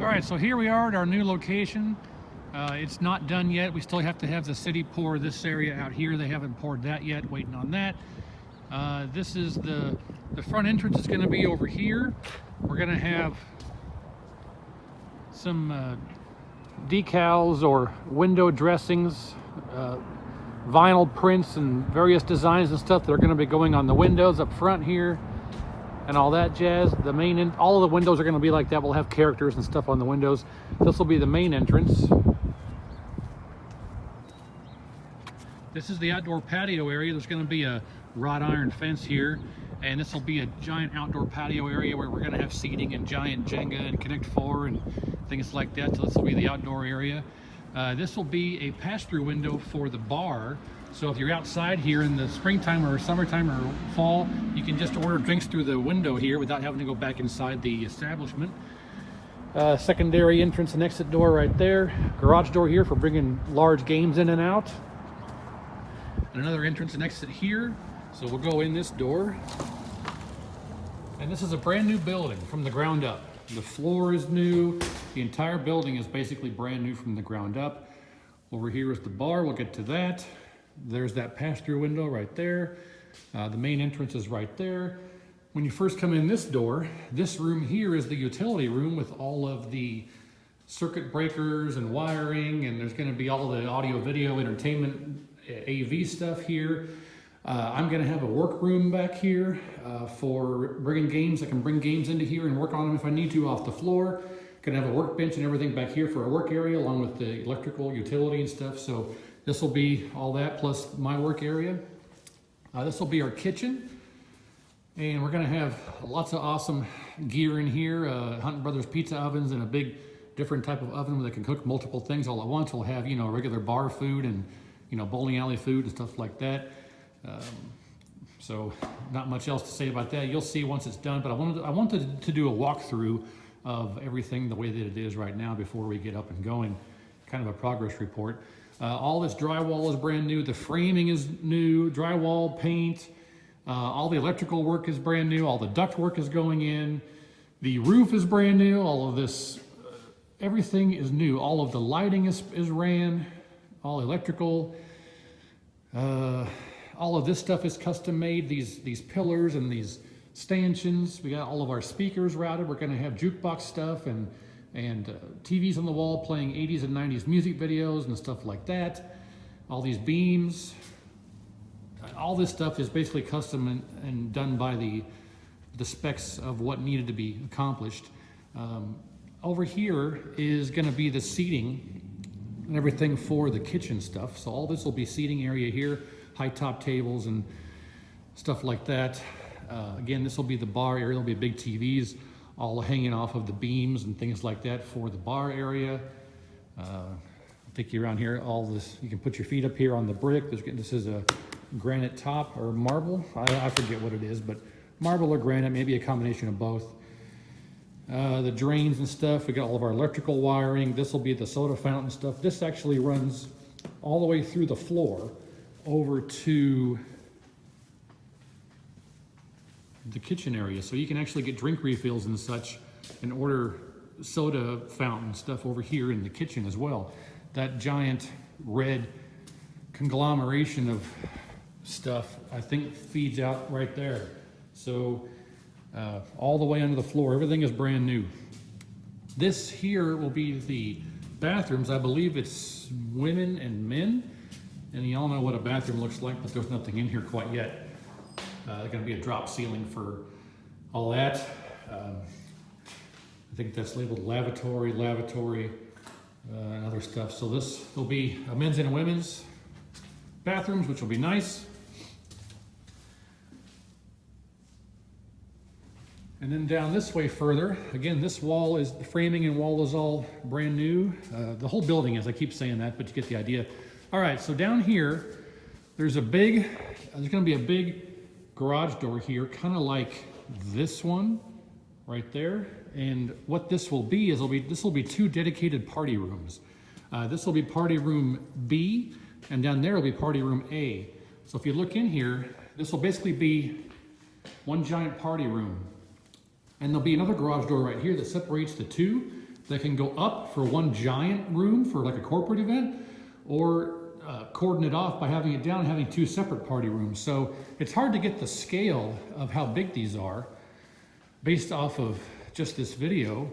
All right, so here we are at our new location. It's not done yet. We still have to have the city pour this area out here. They haven't poured that yet, waiting on that. This is the front entrance is going to be over here. We're going to have some decals or window dressings, vinyl prints and various designs and stuff that are going to be going on the windows up front here and all that jazz. All of the windows are going to be like that. We'll have characters and stuff on the windows. This will be the main entrance. This is the outdoor patio area. There's going to be a wrought iron fence here, and this will be a giant outdoor patio area where we're going to have seating and giant Jenga and Connect 4 and things like that. So this will be the outdoor area. This will be a pass-through window for the bar. So if you're outside here in the springtime or summertime or fall, you can just order drinks through the window here without having to go back inside the establishment. Secondary entrance and exit door right there. Garage door here for bringing large games in and out. And another entrance and exit here. So we'll go in this door. And this is a brand new building from the ground up. The floor is new. The entire building is basically brand new from the ground up. Over here is the bar. We'll get to that. There's that pass-through window right there. The main entrance is right there. When you first come in this door, this room here is the utility room with all of the circuit breakers and wiring, and there's going to be all the audio, video, entertainment, AV stuff here. I'm going to have a workroom back here for bringing games. I can bring games into here and work on them if I need to off the floor. Going to have a workbench and everything back here for a work area along with the electrical, utility and stuff. So this will be all that plus my work area. This will be our kitchen. And we're going to have lots of awesome gear in here. Hunt Brothers pizza ovens and a big different type of oven that can cook multiple things all at once. We'll have, regular bar food and, bowling alley food and stuff like that. So not much else to say about that. You'll see once it's done, but I wanted to do a walkthrough of everything the way that it is right now before we get up and going. Kind of a progress report. All this drywall is brand new. The framing is new. Drywall, paint, all the electrical work is brand new. All the duct work is going in. The roof is brand new. All of this, everything is new. All of the lighting is ran. All electrical. All of this stuff is custom made. These pillars and these stanchions. We got all of our speakers routed. We're going to have jukebox stuff and TVs on the wall playing 80s and 90s music videos and stuff like that. All these beams. All this stuff is basically custom and done by the specs of what needed to be accomplished. Over here is going to be the seating and everything for the kitchen stuff. So all this will be seating area here, high top tables and stuff like that. Again, this will be the bar area. There'll be big TVs all hanging off of the beams and things like that for the bar area. I'll take you around here. All this, you can put your feet up here on the brick. This is a granite top or marble. I forget what it is, but marble or granite, maybe a combination of both. The drains and stuff. We got all of our electrical wiring. This will be the soda fountain stuff. This actually runs all the way through the floor over to the kitchen area, so you can actually get drink refills and such and order soda fountain stuff over here in the kitchen as well. That giant red conglomeration of stuff I think feeds out right there. So all the way under the floor, everything is brand new. This here will be the bathrooms. I believe it's women and men, and y'all know what a bathroom looks like, but there's nothing in here quite yet. There's going to be a drop ceiling for all that. I think that's labeled lavatory, and other stuff. So this will be a men's and a women's bathrooms, which will be nice. And then down this way further, again, this wall is, the framing and wall is all brand new. The whole building is, I keep saying that, but you get the idea. All right, so down here, there's going to be a big garage door here, kind of like this one right there. And what this will be is this will be two dedicated party rooms. This will be party room B, and down there will be party room A. So if you look in here, this will basically be one giant party room. And there'll be another garage door right here that separates the two. that can go up for one giant room for like a corporate event, or cordon it off by having it down and having two separate party rooms. So it's hard to get the scale of how big these are based off of just this video,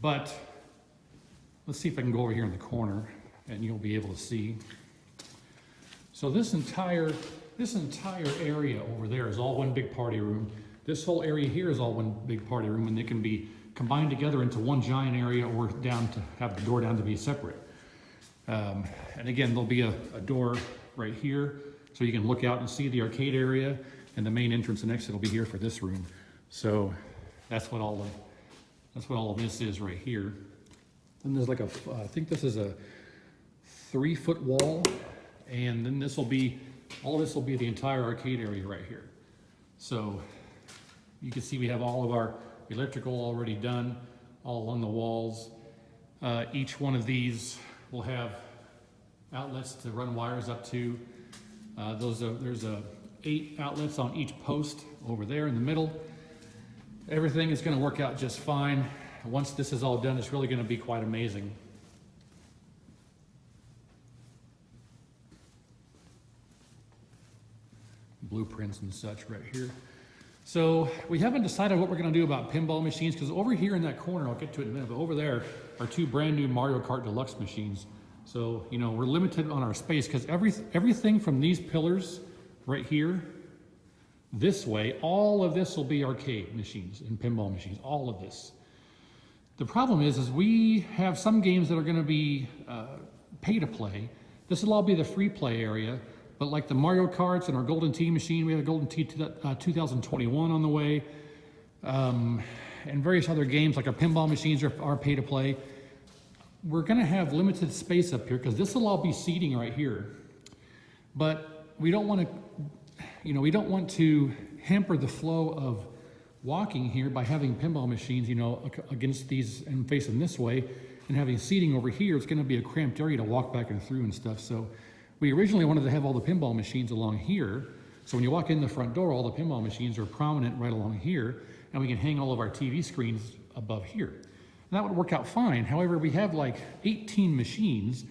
but let's see if I can go over here in the corner and you'll be able to see. So this entire area over there is all one big party room. This whole area here is all one big party room, and they can be combined together into one giant area, or down to have the door down to be separate. And again, there'll be a door right here, so you can look out and see the arcade area, and the main entrance and exit will be here for this room. So that's what all of this is right here. And there's like I think this is a 3-foot wall, and then all this will be the entire arcade area right here. So you can see we have all of our electrical already done, all along the walls. Each one of these will have outlets to run wires up to. There's 8 outlets on each post over there in the middle. Everything is going to work out just fine. Once this is all done, it's really going to be quite amazing. Blueprints and such right here. So we haven't decided what we're going to do about pinball machines, because over here in that corner, I'll get to it in a minute, but over there are 2 brand new Mario Kart Deluxe machines. So, you know, we're limited on our space, because everything from these pillars right here this way, all of this will be arcade machines and pinball machines, all of this. The problem is we have some games that are going to be pay to play. This will all be the free play area, but like the Mario Karts and our Golden Tee machine, we have a Golden Tee 2021 on the way, and various other games like our pinball machines are pay to play. We're going to have limited space up here because this will all be seating right here, but we don't want to hamper the flow of walking here by having pinball machines, you know, against these and facing this way, and having seating over here. It's going to be a cramped area to walk back and through and stuff. So we originally wanted to have all the pinball machines along here. So when you walk in the front door, all the pinball machines are prominent right along here, and we can hang all of our TV screens above here. And that would work out fine. However, we have like 18 machines,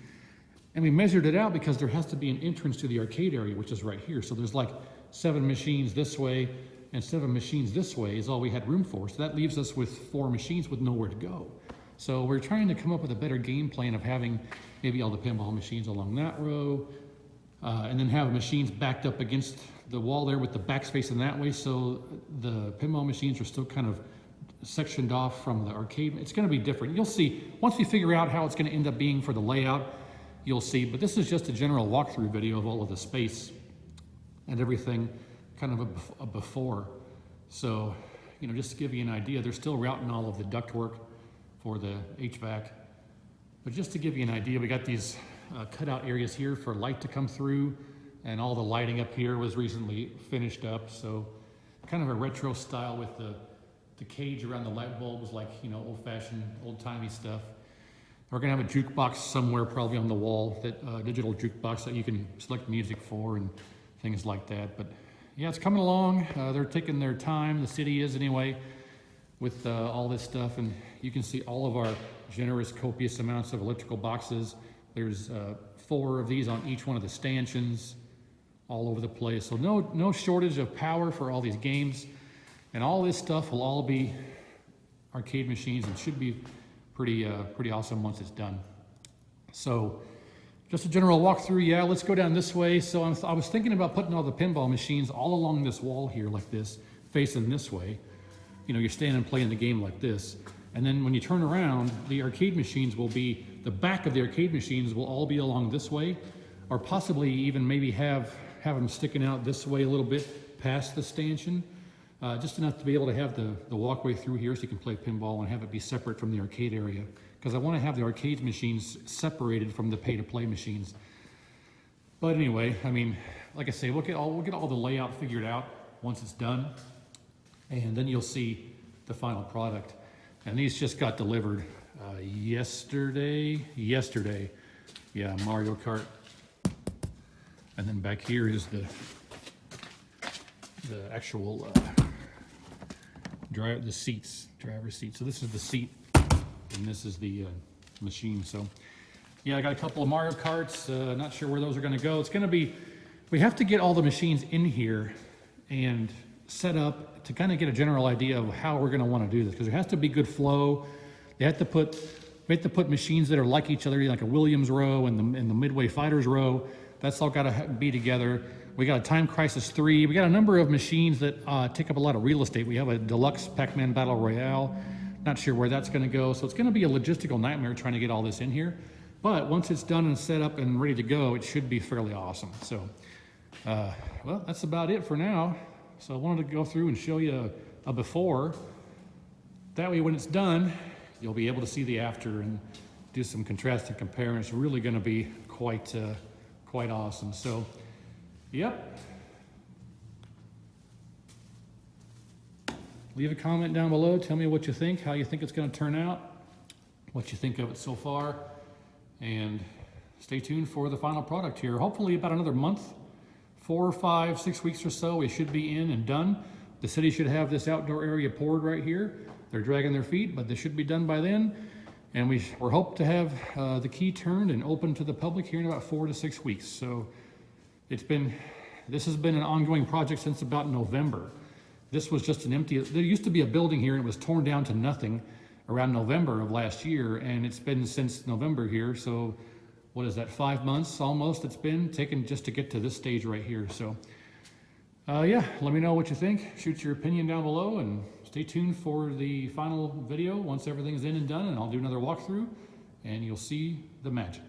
and we measured it out because there has to be an entrance to the arcade area, which is right here. So there's like 7 machines this way and 7 machines this way is all we had room for. So that leaves us with 4 machines with nowhere to go. So we're trying to come up with a better game plan of having maybe all the pinball machines along that row, and then have machines backed up against the wall there with the back space in that way, so the pinball machines are still kind of sectioned off from the arcade. It's going to be different. You'll see, once we figure out how it's going to end up being for the layout, you'll see. But this is just a general walkthrough video of all of the space and everything, kind of a before. So, you know, just to give you an idea, they're still routing all of the ductwork for the HVAC. But just to give you an idea, we got these cutout areas here for light to come through, and all the lighting up here was recently finished up. So kind of a retro style with the cage around the light bulbs, like, you know, old-fashioned, old-timey stuff. We're gonna have a jukebox somewhere probably on the wall, that digital jukebox that you can select music for and things like that. But yeah, it's coming along. They're taking their time, the city is anyway, with all this stuff. And you can see all of our generous, copious amounts of electrical boxes. There's 4 of these on each one of the stanchions all over the place. So no shortage of power for all these games. And all this stuff will all be arcade machines and should be pretty awesome once it's done. So just a general walkthrough. Yeah, let's go down this way. So I was thinking about putting all the pinball machines all along this wall here like this, facing this way. You know, you're standing and playing the game like this. And then when you turn around, the arcade machines will be, the back of the arcade machines will all be along this way, or possibly even maybe have them sticking out this way a little bit past the stanchion, just enough to be able to have the walkway through here so you can play pinball and have it be separate from the arcade area. Because I want to have the arcade machines separated from the pay-to-play machines. But anyway, I mean, like I say, we'll get all the layout figured out once it's done, and then you'll see the final product. And these just got delivered yesterday. Yeah, Mario Kart. And then back here is the actual driver's seat. So this is the seat and this is the machine. So yeah, I got a couple of Mario Karts. Not sure where those are going to go. It's going to be, we have to get all the machines in here and set up to kind of get a general idea of how we're going to want to do this, because there has to be good flow. We have to put machines that are like each other, like a Williams row and the Midway Fighters row. That's all got to be together. We got a Time Crisis 3. We got a number of machines that take up a lot of real estate. We have a deluxe Pac-Man Battle Royale. Not sure where that's going to go. So it's going to be a logistical nightmare trying to get all this in here. But once it's done and set up and ready to go, it should be fairly awesome. So, well, that's about it for now. So I wanted to go through and show you a before. That way when it's done, you'll be able to see the after and do some contrast and compare. And it's really going to be quite awesome. So, yep. Leave a comment down below. Tell me what you think, how you think it's going to turn out, what you think of it so far. And stay tuned for the final product here. Hopefully about another month, 4, 5, 6 weeks or so, we should be in and done. The city should have this outdoor area poured right here. They're dragging their feet, but they should be done by then. And we're hoped to have the key turned and open to the public here in about 4 to 6 weeks. So this has been an ongoing project since about November. This was just an empty, there used to be a building here and it was torn down to nothing around November of last year, and it's been since November here. So what is that, 5 months almost it's been taken just to get to this stage right here. So yeah, let me know what you think. Shoot your opinion down below and stay tuned for the final video once everything's in and done, and I'll do another walkthrough and you'll see the magic.